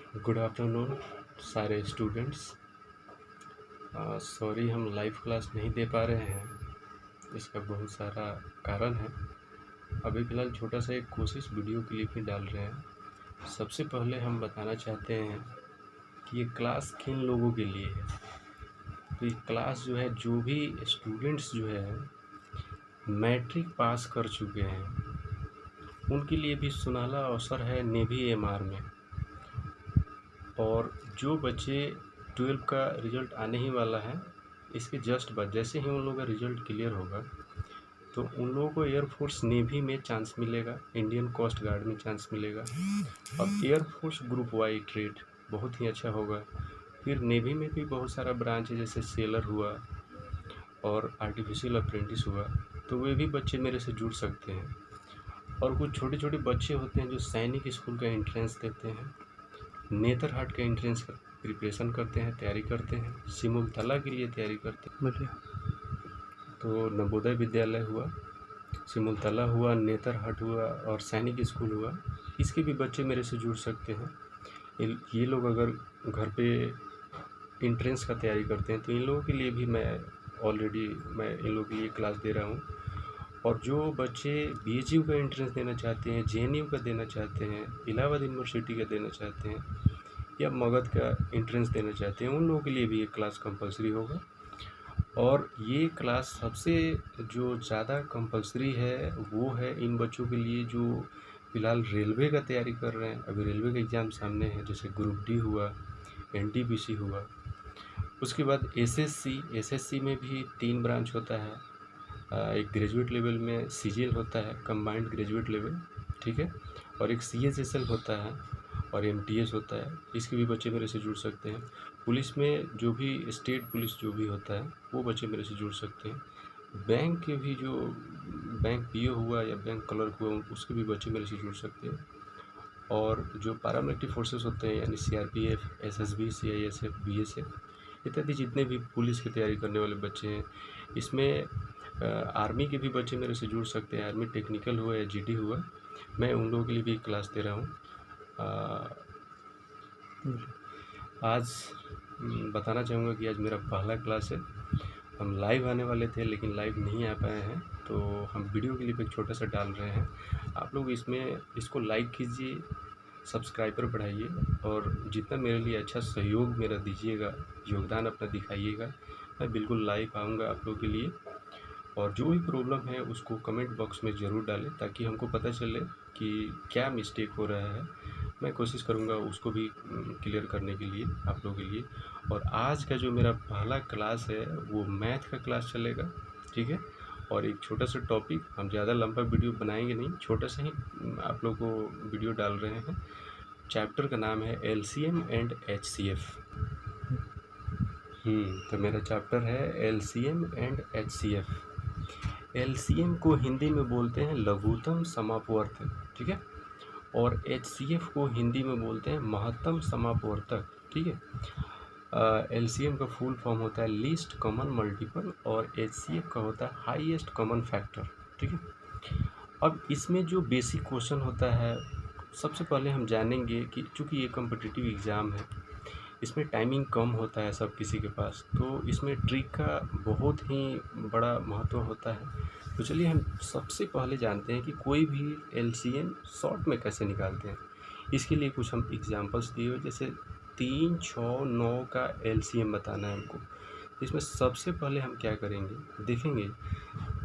Good afternoon सारे students. Sorry हम live class नहीं दे पा रहे हैं। इसका बहुत सारा कारण है। अभी फ़िलहाल छोटा सा एक कोशिश वीडियो क्लिप ही डाल रहे हैं। सबसे पहले हम बताना चाहते हैं कि ये क्लास किन लोगों के लिए है। तो ये क्लास जो है, जो भी स्टूडेंट्स जो है मैट्रिक पास कर चुके हैं उनके लिए भी सुनहरा अवसर है नेवी एमआर में। और जो बच्चे 12 का रिज़ल्ट आने ही वाला है, इसके जस्ट बाद जैसे ही उन लोगों का रिज़ल्ट क्लियर होगा तो उन लोगों को एयरफोर्स नेवी में चांस मिलेगा, इंडियन कोस्ट गार्ड में चांस मिलेगा। अब एयरफोर्स ग्रुप वाई ट्रेड बहुत ही अच्छा होगा। फिर नेवी में भी बहुत सारा ब्रांच है, जैसे सेलर हुआ और आर्टिफिशियल अप्रेंटिस हुआ, तो वे भी बच्चे मेरे से जुड़ सकते हैं। और कुछ छोटे छोटे बच्चे होते हैं जो सैनिक स्कूल का एंट्रेंस देते हैं, नेतरहाट का एंट्रेंस का प्रिपरेशन करते हैं, तैयारी करते हैं, सिमुलतला के लिए तैयारी करते हैं। तो नवोदय विद्यालय हुआ, सिमुलतला हुआ, नेतरहाट हुआ और सैनिक स्कूल हुआ, इसके भी बच्चे मेरे से जुड़ सकते हैं। ये लोग अगर घर पे एंट्रेंस का तैयारी करते हैं तो इन लोगों के लिए भी मैं इन लोगों के लिए क्लास दे रहा हूँ। और जो बच्चे बीएचयू का एंट्रेंस देना चाहते हैं, जेएनयू का देना चाहते हैं, इलाहाबाद यूनिवर्सिटी का देना चाहते हैं या मगध का एंट्रेंस देना चाहते हैं, उन लोगों के लिए भी ये क्लास कंपलसरी होगा। और ये क्लास सबसे जो ज़्यादा कंपलसरी है वो है इन बच्चों के लिए जो फ़िलहाल रेलवे का तैयारी कर रहे हैं। अभी रेलवे का एग्ज़ाम सामने है, जैसे ग्रुप डी हुआ, एनटीपीसी हुआ। उसके बाद एसएससी में भी 3 ब्रांच होता है। एक ग्रेजुएट लेवल में सीजीएल होता है, कंबाइंड ग्रेजुएट लेवल, ठीक है, और एक सीएचएसएल होता है और एमटीएस होता है। इसके भी बच्चे मेरे से जुड़ सकते हैं। पुलिस में जो भी स्टेट पुलिस जो भी होता है वो बच्चे मेरे से जुड़ सकते हैं। बैंक के भी जो बैंक पीओ हुआ या बैंक क्लर्क हुआ, उसके भी बच्चे मेरे से जुड़ सकते हैं। और जो पैरामिलिट्री फोर्सेस होते हैं, यानी सीआरपीएफ, एसएसबी, सीआईएसएफ, बीएसएफ इत्यादि जितने भी पुलिस की तैयारी करने वाले बच्चे हैं, इसमें आर्मी के भी बच्चे मेरे से जुड़ सकते हैं। आर्मी टेक्निकल हुआ या जीडी हुआ, मैं उन लोगों के लिए भी क्लास दे रहा हूँ। आज बताना चाहूँगा कि आज मेरा पहला क्लास है। हम लाइव आने वाले थे लेकिन लाइव नहीं आ पाए हैं, तो हम वीडियो के लिए एक छोटा सा डाल रहे हैं। आप लोग इसको लाइक कीजिए, सब्सक्राइबर बढ़ाइए और जितना मेरे लिए अच्छा सहयोग मेरा दीजिएगा, योगदान अपना दिखाइएगा, मैं बिल्कुल लाइव आऊँगा आप लोगों के लिए। और जो भी प्रॉब्लम है उसको कमेंट बॉक्स में ज़रूर डालें ताकि हमको पता चले कि क्या मिस्टेक हो रहा है। मैं कोशिश करूँगा उसको भी क्लियर करने के लिए आप लोगों के लिए। और आज का जो मेरा पहला क्लास है वो मैथ का क्लास चलेगा, ठीक है। और एक छोटा सा टॉपिक, हम ज़्यादा लंबा वीडियो बनाएंगे नहीं, छोटा सा ही आप लोगों को वीडियो डाल रहे हैं। चैप्टर का नाम है एलसीएम एंड एचसीएफ। तो मेरा चैप्टर है एलसीएम एंड एचसीएफ। एलसीएम को हिंदी में बोलते हैं लघुत्तम समापवर्तक, ठीक है, और एचसीएफ को हिंदी में बोलते हैं महत्तम समापवर्तक, ठीक है। एलसीएम का फुल फॉर्म होता है लीस्ट कॉमन मल्टीपल और एचसीएफ का होता है हाईएस्ट कॉमन फैक्टर, ठीक है। अब इसमें जो बेसिक क्वेश्चन होता है, सबसे पहले हम जानेंगे कि चूँकि ये कॉम्पिटिटिव एग्ज़ाम है, इसमें टाइमिंग कम होता है सब किसी के पास, तो इसमें ट्रिक का बहुत ही बड़ा महत्व होता है। तो चलिए हम सबसे पहले जानते हैं कि कोई भी एलसीएम शॉर्ट में कैसे निकालते हैं। इसके लिए कुछ हम एग्जांपल्स दिए हुए, जैसे 3, 6, 9 का एलसीएम बताना है हमको। इसमें सबसे पहले हम क्या करेंगे, देखेंगे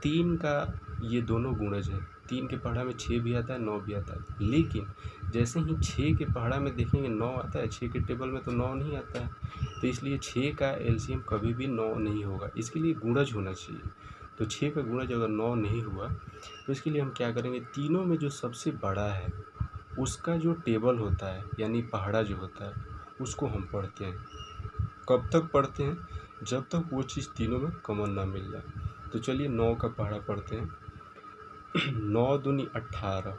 3 का ये दोनों गुणज है। 3 के पहाड़ा में 6 भी आता है, 9 भी आता है, लेकिन जैसे ही 6 के पहाड़ा में देखेंगे 9 आता है, 6 के टेबल में तो 9 नहीं आता है, तो इसलिए 6 का एलसीएम कभी भी 9 नहीं होगा। इसके लिए गुणज होना चाहिए। तो 6 का गुणज अगर 9 नहीं हुआ तो इसके लिए हम क्या करेंगे, तीनों में जो सबसे बड़ा है उसका जो टेबल होता है यानी पहाड़ा जो होता है उसको हम पढ़ते हैं। कब तक पढ़ते हैं, जब तक वो चीज़ तीनों में कॉमन ना मिल जाए। तो चलिए 9 का पहाड़ा पढ़ते हैं। 9 दूनी 18।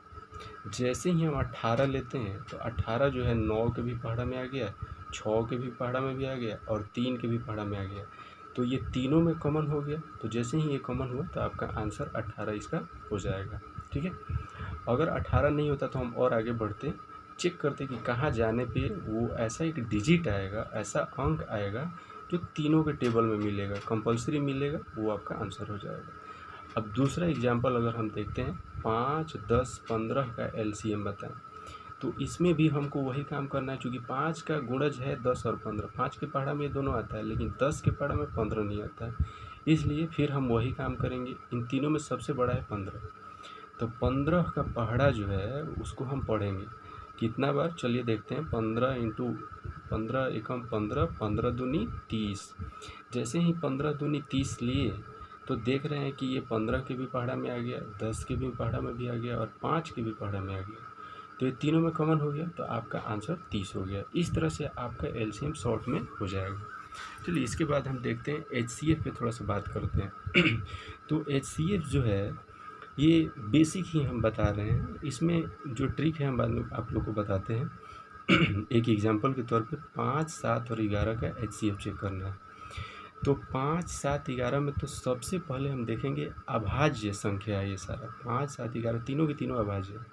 जैसे ही हम 18 लेते हैं तो 18 जो है 9 के भी पहाड़ा में आ गया, 6 के भी पहाड़ा में भी आ गया और 3 के भी पहाड़ा में आ गया। तो ये तीनों में कॉमन हो गया। तो जैसे ही ये कॉमन हुआ तो आपका आंसर 18 इसका हो जाएगा, ठीक है। अगर 18 नहीं होता तो हम और आगे बढ़ते चेक करते हैं कि कहाँ जाने पे वो ऐसा एक डिजिट आएगा, ऐसा अंक आएगा जो तीनों के टेबल में मिलेगा, कंपलसरी मिलेगा, वो आपका आंसर हो जाएगा। अब दूसरा एग्जाम्पल अगर हम देखते हैं, 5, 10, 15 का एलसीएम बताएं, तो इसमें भी हमको वही काम करना है। चूँकि 5 का गुणज है 10 और 15, 5 के पहाड़ा में ये दोनों आता है, लेकिन 10 के पहाड़ा में 15 नहीं आता है, इसलिए फिर हम वही काम करेंगे। इन तीनों में सबसे बड़ा है 15, तो 15 का पहाड़ा जो है उसको हम पढ़ेंगे कितना बार, चलिए देखते हैं। 15 इंटू 15 एकम 15, 15 दूनी 30। जैसे ही 15 दूनी 30 लिए तो देख रहे हैं कि ये 15 के भी पहाड़ा में आ गया, 10 के भी पहाड़ा में भी आ गया और 5 के भी पहाड़ा में आ गया, तो ये तीनों में कॉमन हो गया, तो आपका आंसर 30 हो गया। इस तरह से आपका एलसीएम शॉर्ट में हो जाएगा। चलिए इसके बाद हम देखते हैं एचसीएफ पे थोड़ा सा बात करते हैं। तो एचसीएफ जो है ये बेसिक ही हम बता रहे हैं, इसमें जो ट्रिक है हम बाद में आप लोग को बताते हैं। एक एग्जांपल के तौर पे 5, 7 और 11 का एचसीएफ चेक करना है। तो 5, 7, 11 में तो सबसे पहले हम देखेंगे अभाज्य संख्या है ये सारा, 5, 7, 11 तीनों के तीनों अभाज्य है,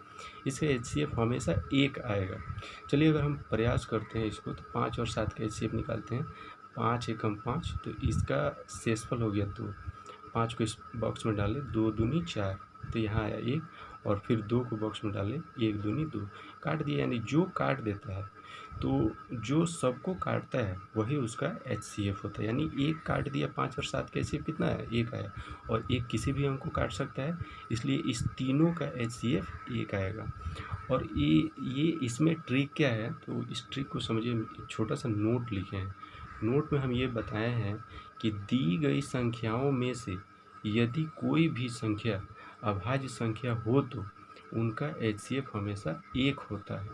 इसका एचसीएफ हमेशा 1 आएगा। चलिए अगर हम प्रयास करते हैं इसको, तो 5 और 7 का एचसीएफ निकालते हैं। 5 एकम 5, तो इसका शेषफल हो गया 2, 5 को इस बॉक्स में डालें, 2 दूनी 4, तो यहाँ आया 1, और फिर 2 को बॉक्स में डालें, 1 दूनी 2, काट दिया। यानी जो काट देता है, तो जो सबको काटता है वही उसका एचसीएफ होता है। यानी 1 काट दिया, 5 और 7 का एचसीएफ कितना है, 1 आया, और 1 किसी भी अंक को काट सकता है, इसलिए इस तीनों का एचसीएफ 1 आएगा। और ये इसमें ट्रिक क्या है, तो इस ट्रिक को समझिए, छोटा सा नोट लिखे हैं। नोट में हम ये बताए हैं कि दी गई संख्याओं में से यदि कोई भी संख्या अभाज्य संख्या हो तो उनका एचसीएफ हमेशा 1 होता है।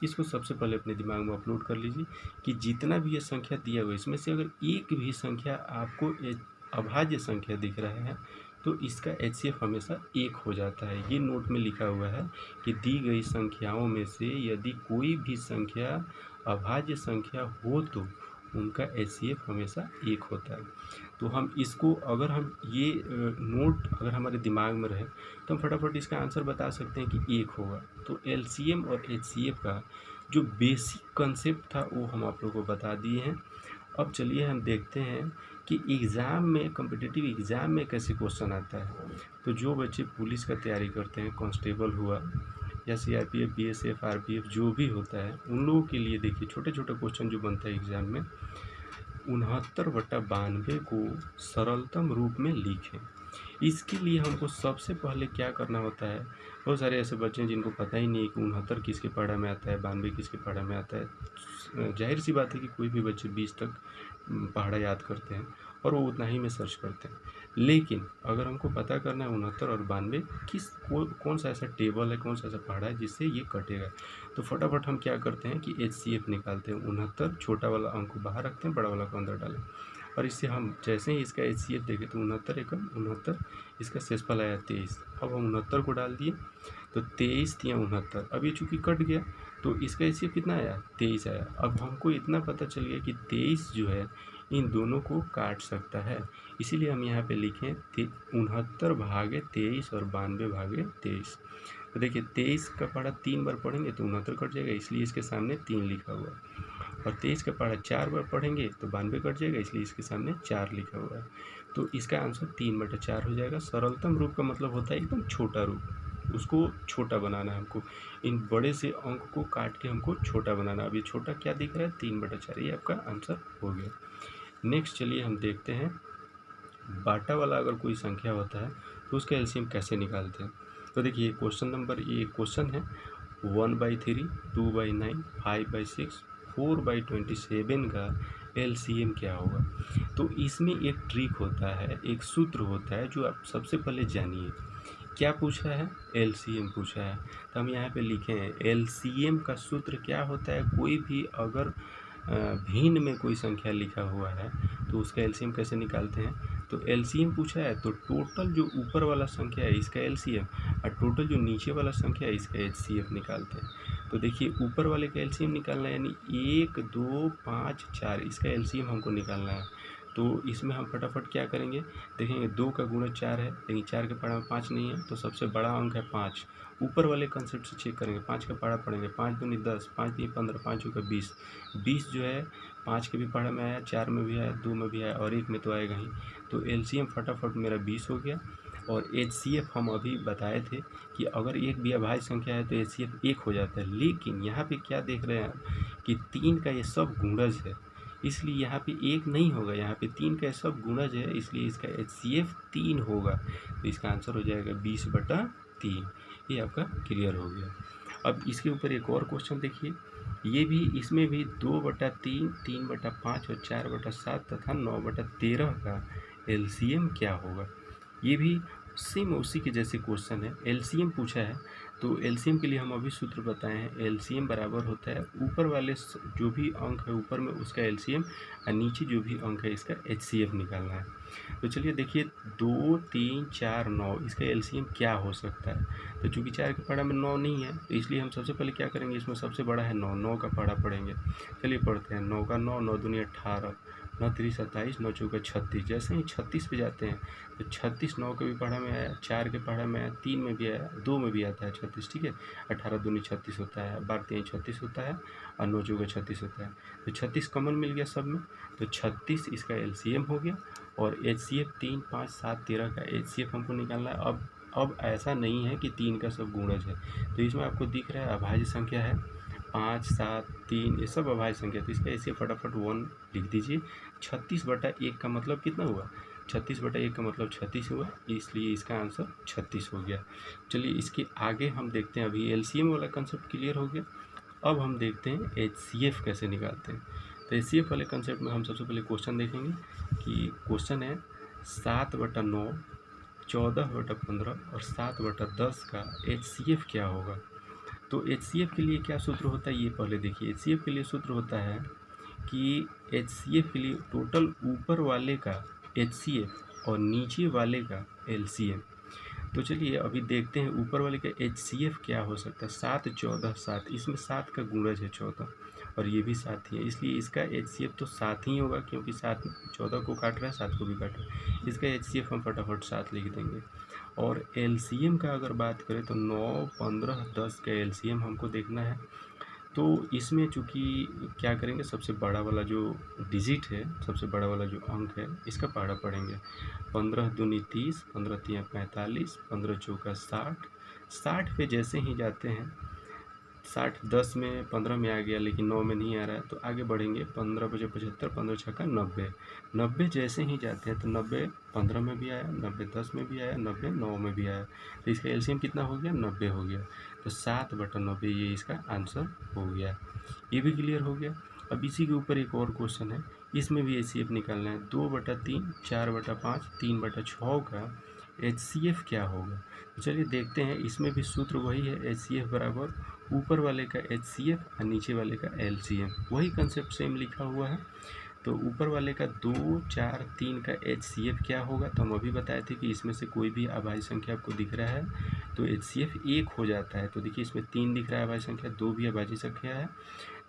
इसको सबसे पहले अपने दिमाग में अपलोड कर लीजिए कि जितना भी ये संख्या दिया हुआ है, इसमें से अगर एक भी संख्या आपको अभाज्य संख्या दिख रहा है तो इसका एचसीएफ हमेशा 1 हो जाता है। ये नोट में लिखा हुआ है कि दी गई संख्याओं में से यदि कोई भी संख्या अभाज्य संख्या हो तो उनका एचसीएफ हमेशा 1 होता है। तो हम इसको, अगर हम ये नोट अगर हमारे दिमाग में रहे तो हम फटाफट इसका आंसर बता सकते हैं कि 1 होगा। तो एलसीएम और एचसीएफ का जो बेसिक कंसेप्ट था वो हम आप लोगों को बता दिए हैं। अब चलिए हम देखते हैं कि एग्ज़ाम में, कॉम्पिटिटिव एग्ज़ाम में कैसे क्वेश्चन आता है। तो जो बच्चे पुलिस का तैयारी करते हैं, कांस्टेबल हुआ या सीआरपीएफ, बीएसएफ, आरपीएफ जो भी होता है, उन लोगों के लिए देखिए छोटे छोटे क्वेश्चन जो बनता है एग्ज़ाम में, 69/92 को सरलतम रूप में लिखें। इसके लिए हमको सबसे पहले क्या करना होता है, बहुत सारे ऐसे बच्चे हैं जिनको पता ही नहीं है कि 69 किसके पहाड़ा में आता है, 92 किसके पहाड़ा में आता है। जाहिर सी बात है कि कोई भी बच्चे 20 तक पहाड़ा याद करते हैं और वो उतना ही में सर्च करते हैं। लेकिन अगर हमको पता करना है 69 और 92 कौन सा ऐसा टेबल है, कौन सा ऐसा पहाड़ा है जिससे ये कटेगा, तो फटाफट हम क्या करते हैं कि एचसीएफ निकालते हैं। 69 छोटा वाला अंक को बाहर रखते हैं, बड़ा वाला को अंदर डालें, और इससे हम जैसे ही इसका एचसीएफ देखें तो 69 एकम 69, इसका शेषफल आया 23। अब हम 69 को डाल दिए तो 23 या 69, अब ये चूँकि कट गया तो इसका एचसीएफ कितना आया, 23 आया। अब हमको इतना पता चल गया कि 23 जो है इन दोनों को काट सकता है, इसीलिए हम यहाँ पे लिखें 69/23 और 92/23। तो देखिए 23 का पहाड़ा 3 बार पढ़ेंगे तो 69 कट जाएगा, इसलिए इसके सामने 3 लिखा हुआ है, और 23 का पहाड़ा 4 बार पढ़ेंगे तो 92 कट जाएगा, इसलिए इसके सामने 4 लिखा हुआ है। तो इसका आंसर 3/4 हो जाएगा। सरलतम रूप का मतलब होता है एकदम छोटा रूप, उसको छोटा बनाना है हमको, इन बड़े से अंक को काट के हमको छोटा बनाना। अब ये छोटा क्या दिख रहा है, 3/4, ये आपका आंसर हो गया। नेक्स्ट चलिए हम देखते हैं, बाटा वाला अगर कोई संख्या होता है तो उसका एलसीएम कैसे निकालते हैं। तो देखिए क्वेश्चन नंबर, ये क्वेश्चन है 1/3, 2/9, 5/6, 4/27 का एलसीएम क्या होगा। तो इसमें एक ट्रिक होता है, एक सूत्र होता है जो आप सबसे पहले जानिए। क्या पूछा है, एलसीएम पूछा है, तो हम यहाँ पे लिखे हैं एलसीएम का सूत्र क्या होता है। कोई भी अगर भिन्न में कोई संख्या लिखा हुआ है तो उसका एलसीएम कैसे निकालते हैं। तो एलसीएम पूछा है तो टोटल जो ऊपर वाला संख्या है इसका एलसीएम, और टोटल जो नीचे वाला संख्या है इसका एचसीएफ निकालते हैं। तो देखिए ऊपर वाले का एलसीएम निकालना है, यानी 1, 2, 5, 4, इसका एलसीएम हमको निकालना है। तो इसमें हम फटाफट क्या करेंगे, देखेंगे 2 का गुणज 4 है, लेकिन 4 के पहाड़ा में 5 नहीं है, तो सबसे बड़ा अंक है 5, ऊपर वाले कंसेप्ट से चेक करेंगे, 5 का पढ़ा पढ़ेंगे, 5 दूनी 10, 5 तीन 15, 5 चौका 20, 20 जो है 5 के भी पढ़ा में आया, 4 में भी आया, 2 में भी आया और 1 में तो आएगा ही। तो एलसीएम फटाफट मेरा 20 हो गया। और एचसीएफ हम अभी बताए थे कि अगर एक भी अभाज्य संख्या है तो एचसीएफ 1 हो जाता है, लेकिन यहाँ पे क्या देख रहे हैं कि 3 का ये सब गुणज है, इसलिए यहाँ पे 1 नहीं होगा, यहाँ पे 3 का सब गुणज है, इसलिए इसका एचसीएफ 3 होगा। तो इसका आंसर हो जाएगा 20/3। ये आपका क्लियर हो गया। अब इसके ऊपर एक और क्वेश्चन देखिए, ये भी, इसमें भी 2/3, 3/5 और 4/7 तथा 9/13 का एलसीएम क्या होगा। ये भी सेम उसी के जैसे क्वेश्चन है, एलसीएम पूछा है। तो एलसीएम के लिए हम अभी सूत्र बताए हैं, एलसीएम बराबर होता है ऊपर वाले जो भी अंक है ऊपर में उसका एलसीएम और नीचे जो भी अंक है इसका एचसीएफ निकालना है। तो चलिए देखिए, 2, 3, 4, 9 इसका एलसीएम क्या हो सकता है। तो चूँकि 4 का पढ़ा में 9 नहीं है, तो इसलिए हम सबसे पहले क्या करेंगे, इसमें सबसे बड़ा है 9, 9 का पढ़ा पढ़ेंगे। चलिए पढ़ते हैं, 9 का 9, 9 दूनी 18, 9 3 27, 9 चौका 36। जैसे ही 36 पे जाते हैं तो 36 9 के भी पढ़ा में आया, 4 के पढ़ा में आया, 3 में भी आया, 2 में भी आता है 36, ठीक है। 18 दूनी 36 होता है, 12 3 36 होता है और 9 चौका 36 होता है। तो 36 कॉमन मिल गया सब में, तो 36 इसका एलसीएम हो गया। और एचसीएफ 3, 5, 7, 13 का एचसीएफ हमको निकालना है। अब ऐसा नहीं है कि 3 का सब गुणज है, तो इसमें आपको दिख रहा है अभाज्य संख्या है 5, 7, 3, ये सब अभाज्य संख्या। तो इसका ऐसे फटाफट 1 लिख दीजिए। 36/1 का मतलब कितना हुआ, 36/1 का मतलब 36 हुआ, इसलिए इसका आंसर 36 हो गया। चलिए इसके आगे हम देखते हैं, अभी एलसीएम वाला कंसेप्ट क्लियर हो गया। अब हम देखते हैं एचसीएफ कैसे निकालते हैं। तो एचसीएफ वाले कंसेप्ट में हम सबसे पहले क्वेश्चन देखेंगे कि क्वेश्चन है 7/9, 14/15 और 7/10 का एचसीएफ क्या होगा। तो एचसीएफ के लिए क्या सूत्र होता है ये पहले देखिए। एचसीएफ के लिए सूत्र होता है कि एचसीएफ के लिए टोटल ऊपर वाले का एचसीएफ और नीचे वाले का एलसीएम। तो चलिए अभी देखते हैं ऊपर वाले का एचसीएफ क्या हो सकता है। 7, 14, 7, इसमें 7 का गुणज है 14 और ये भी 7 ही है, इसलिए इसका एचसीएफ तो 7 ही होगा, क्योंकि 7 14 को काट रहा है, 7 को भी काट रहा है। इसका एचसीएफ हम फटाफट 7 लिख देंगे। और एलसीएम का अगर बात करें तो 9, 15, 10 का एलसीएम हमको देखना है। तो इसमें चूँकि क्या करेंगे, सबसे बड़ा वाला जो डिजिट है, सबसे बड़ा वाला जो अंक है, इसका पहाड़ा पढ़ेंगे। 15 दूनी 30, 15 तियाँ 45, 15 चौका 60। 60 पे जैसे ही जाते हैं, 60 10 में 15 में आ गया लेकिन 9 में नहीं आ रहा है, तो आगे बढ़ेंगे। 15 बजे 75, 15 छक्का 90। 90 जैसे ही जाते हैं तो 90 15 में भी आया, 90 10 में भी आया, 90 9 में भी आया, तो इसका एलसीएम कितना हो गया, 90 हो गया। तो 7/90 ये इसका आंसर हो गया। ये भी क्लियर हो गया। अब इसी के ऊपर एक और क्वेश्चन है, इसमें भी एचसीएफ निकालना है। 2/3, 4/5, 3/6 का एचसीएफ क्या होगा। तो चलिए देखते हैं, इसमें भी सूत्र वही है, एचसीएफ बराबर ऊपर वाले का एचसीएफ और नीचे वाले का एलसीएम, वही कंसेप्ट सेम लिखा हुआ है। तो ऊपर वाले का 2, 4, 3 का एचसीएफ क्या होगा, तो हम अभी बताए थे कि इसमें से कोई भी अभाज्य संख्या आपको दिख रहा है तो एचसीएफ 1 हो जाता है। तो देखिए इसमें 3 दिख रहा है अभाज्य संख्या, 2 भी अभाज्य संख्या है,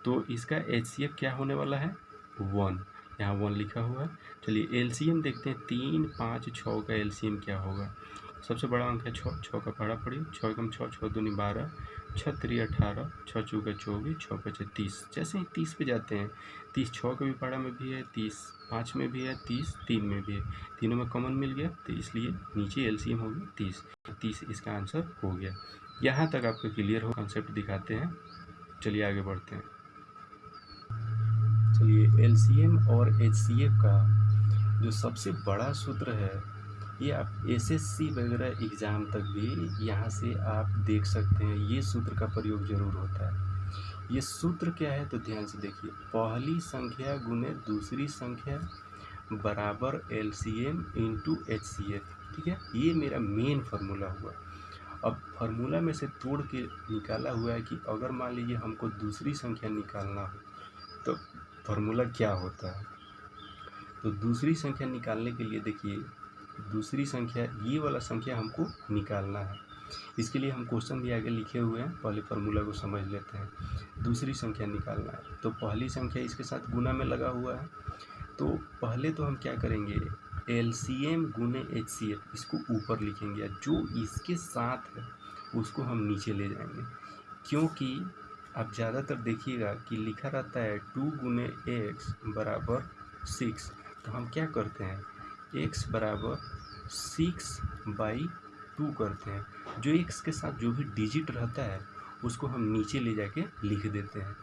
तो इसका एचसीएफ क्या होने वाला है, 1। यहाँ 1 लिखा हुआ है। चलिए एलसीएम देखते हैं, 3, 5, 6 का एलसीएम क्या होगा। सबसे बड़ा अंक है 6, 6 का पढ़ा पड़ी, 6 कम 6, 6 दूनी 12, 6 3 18, 6 चौका 24, 6 5 30। जैसे ही 30 पे जाते हैं, 30 6 के भी पढ़ा में भी है, 30 5 में भी है, 30 3 में भी है, तीनों में कॉमन मिल गया, तो इसलिए नीचे एलसीएम हो गया 30। 30 इसका आंसर हो गया। यहाँ तक आपको क्लियर हो, कंसेप्ट दिखाते हैं। चलिए आगे बढ़ते हैं। चलिए एलसीएम और एचसीएफ का जो सबसे बड़ा सूत्र है, ये आप एसएससी वगैरह एग्ज़ाम तक भी यहाँ से आप देख सकते हैं, ये सूत्र का प्रयोग जरूर होता है। ये सूत्र क्या है तो ध्यान से देखिए, पहली संख्या गुने दूसरी संख्या बराबर एलसीएम इंटू एचसीएफ, ठीक है। ये मेरा मेन फार्मूला हुआ। अब फार्मूला में से तोड़ के निकाला हुआ है कि अगर मान लीजिए हमको दूसरी संख्या निकालना हो तो फार्मूला क्या होता है। तो दूसरी संख्या निकालने के लिए देखिए, दूसरी संख्या ये वाला संख्या हमको निकालना है। इसके लिए हम क्वेश्चन भी आगे लिखे हुए हैं, पहले फार्मूला को समझ लेते हैं। दूसरी संख्या निकालना है तो पहली संख्या इसके साथ गुना में लगा हुआ है, तो पहले तो हम क्या करेंगे, एलसीएम गुने एचसीएफ इसको ऊपर लिखेंगे, जो इसके साथ है उसको हम नीचे ले जाएंगे, क्योंकि आप ज़्यादातर देखिएगा कि लिखा रहता है 2 गुने x बराबर 6। तो हम क्या करते हैं, x बराबर 6/2 करते हैं। जो x के साथ जो भी डिजिट रहता है उसको हम नीचे ले जाके लिख देते हैं।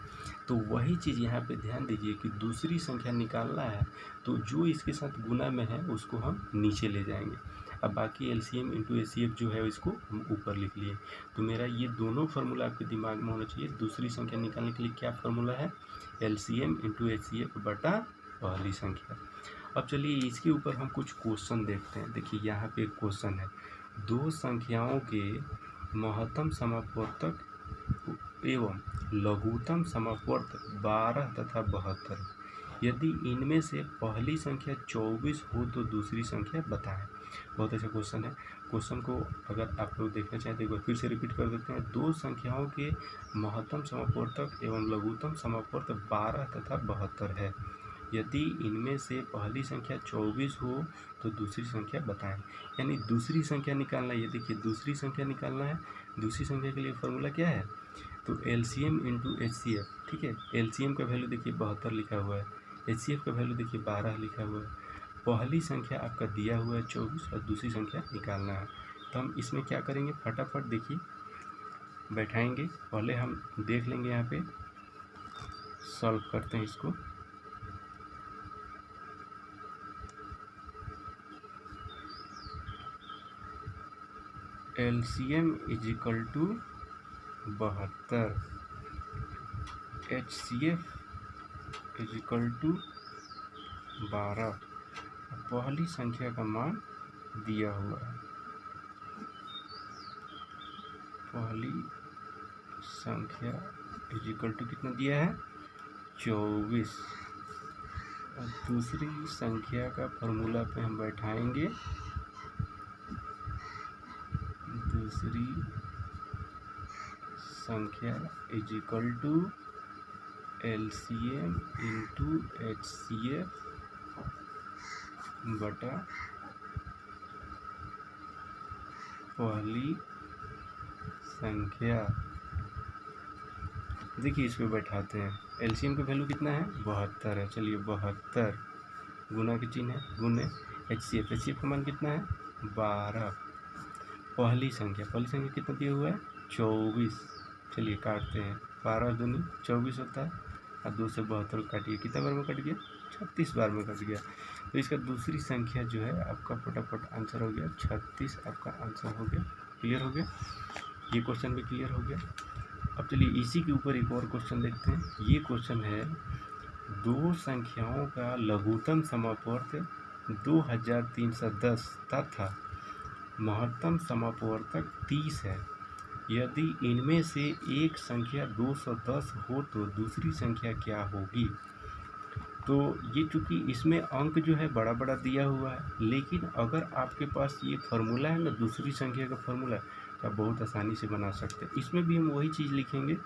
तो वही चीज़ यहाँ पे ध्यान दीजिए कि दूसरी संख्या निकालना है तो जो इसके साथ गुना में है उसको हम नीचे ले जाएंगे। अब बाकी LCM इंटू HCF जो है इसको हम ऊपर लिख लिए। तो मेरा ये दोनों फार्मूला आपके दिमाग में होना चाहिए। दूसरी संख्या निकालने के लिए क्या फार्मूला है, LCM इंटू HCF बटा पहली संख्या। अब चलिए इसके ऊपर हम कुछ क्वेश्चन देखते हैं। देखिए यहाँ पे एक क्वेश्चन है, दो संख्याओं के महत्तम समापवर्तक एवं लघुत्तम समापवर्तक 12 तथा 72, यदि इनमें से पहली संख्या 24 हो तो दूसरी संख्या बताएं। बहुत अच्छा क्वेश्चन है। क्वेश्चन को अगर आप लोग देखना चाहें तो एक बार फिर से रिपीट कर देते हैं। दो संख्याओं के महत्तम समापवर्तक एवं लघुत्तम समापवर्तक 12 तथा 72 है, यदि इनमें से पहली संख्या 24 हो तो दूसरी संख्या बताएं। यानी दूसरी संख्या निकालना है। ये देखिए दूसरी संख्या निकालना है। दूसरी संख्या के लिए फॉर्मूला क्या है, तो LCM इंटू HCF। ठीक है, LCM का वैल्यू देखिए 72 लिखा हुआ है, HCF का वैल्यू देखिए 12 लिखा हुआ है। पहली संख्या आपका दिया हुआ है 24 और दूसरी संख्या निकालना है। तो हम इसमें क्या करेंगे, फटाफट देखिए बैठाएंगे। पहले हम देख लेंगे, यहाँ पे सॉल्व करते हैं इसको। LCM is equal to 72, HCF is equal to 12, पहली संख्या का मान दिया हुआ है। पहली संख्या इज इक्वल टू कितना दिया है, 24। और दूसरी संख्या का फॉर्मूला पे हम बैठाएंगे। दूसरी संख्या is equal to LCM into HCF बटा पहली संख्या। देखिए इस पे बैठाते हैं। LCM का वैल्यू कितना है, 72 है। चलिए 72 गुना के चिन्ह है, गुने HCF का मान कितना है, 12। पहली संख्या कितना दिया हुआ है, 24। चलिए काटते हैं, 12 दूनी 24 होता है और 2 से 72 काटिए, कितना बार में कट गया, 36 बार में कट गया। तो इसका दूसरी संख्या जो है आपका फटाफट आंसर हो गया, 36 आपका आंसर हो गया। क्लियर हो गया, ये क्वेश्चन भी क्लियर हो गया। अब चलिए इसी के ऊपर एक और क्वेश्चन देखते हैं। ये क्वेश्चन है, दो संख्याओं का लघुत्तम समापवर्तक 2310 तथा महत्तम समापवर्तक 30 है, यदि इनमें से एक संख्या 210 हो तो दूसरी संख्या क्या होगी। तो ये चूँकि इसमें अंक जो है बड़ा बड़ा दिया हुआ है, लेकिन अगर आपके पास ये फार्मूला है ना, दूसरी संख्या का फार्मूला, तो आप बहुत आसानी से बना सकते हैं। इसमें भी हम वही चीज़ लिखेंगे,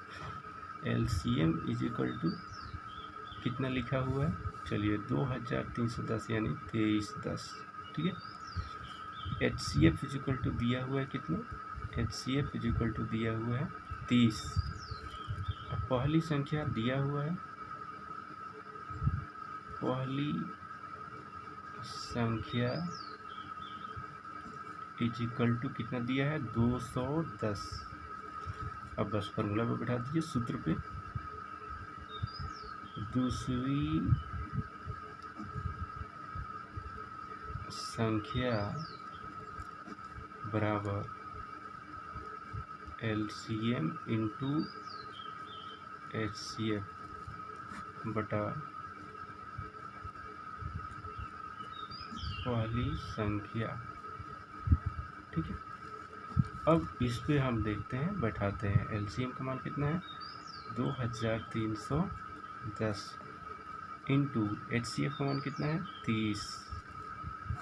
LCM इज इक्वल टू कितना लिखा हुआ है, चलिए 2310 यानी 2310। ठीक है, HCF इज इक्वल टू दिया हुआ है कितना, HCF इज इक्वल टू दिया हुआ है 30। अब पहली संख्या दिया हुआ है, पहली संख्या इज इक्वल टू कितना दिया है, 210। अब बस फॉर्मूला पे बैठा दीजिए, सूत्र पे। दूसरी संख्या बराबर LCM इंटू HCF बटा पहली संख्या। ठीक है, अब इस पे हम देखते हैं, बैठाते हैं। LCM का मान कितना है, 2310 इंटू HCF का मान कितना है, 30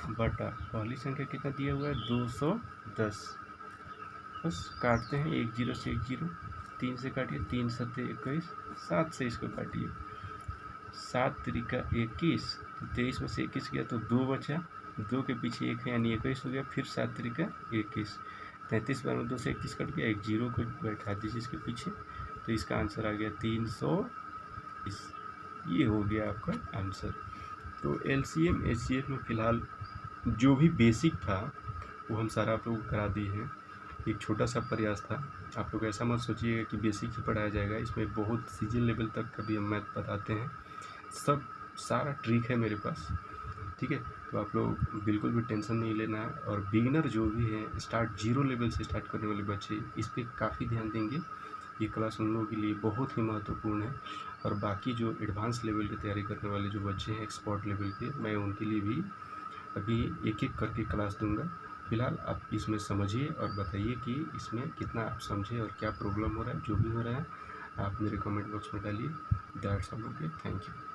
बटा पहली संख्या कितना दिया हुआ है, 210। बस काटते हैं, 1 0 से 1 0, 3 से काटिए, 3 7 21, 7 से इसको काटिए, 7 त्रिका 21, 23 में से 21 गया तो 2 बचा, 2 के पीछे 1 है यानी 21 हो गया, फिर 7 त्रिका 21, 33 बार में 2 से 31 कट गया, एक जीरो को बैठा दीजिए इसके पीछे, तो इसका आंसर आ गया 320। ये हो गया आपका आंसर। तो एलसीएम एचसीएफ में फ़िलहाल जो भी बेसिक था वो हम सारा आप लोगों को करा दिए हैं। एक छोटा सा प्रयास था, आप लोग ऐसा मत सोचिएगा कि बेसिक ही पढ़ाया जाएगा, इसमें बहुत सीजन लेवल तक का भी हम मैथ बताते हैं, सब सारा ट्रिक है मेरे पास, ठीक है। तो आप लोग बिल्कुल भी टेंशन नहीं लेना है। और बिगिनर जो भी है, स्टार्ट जीरो लेवल से स्टार्ट करने वाले बच्चे, इस पर काफ़ी ध्यान देंगे। ये क्लास उन लोगों के लिए बहुत ही महत्वपूर्ण है। और बाकी जो एडवांस लेवल की तैयारी करने वाले जो बच्चे हैं, एक्सपर्ट लेवल के, मैं उनके लिए भी अभी एक एक करके क्लास दूंगा। फिलहाल आप इसमें समझिए और बताइए कि इसमें कितना आप समझे और क्या प्रॉब्लम हो रहा है। जो भी हो रहा है आप मेरे कमेंट बॉक्स में डालिए। That's all, okay, thank you.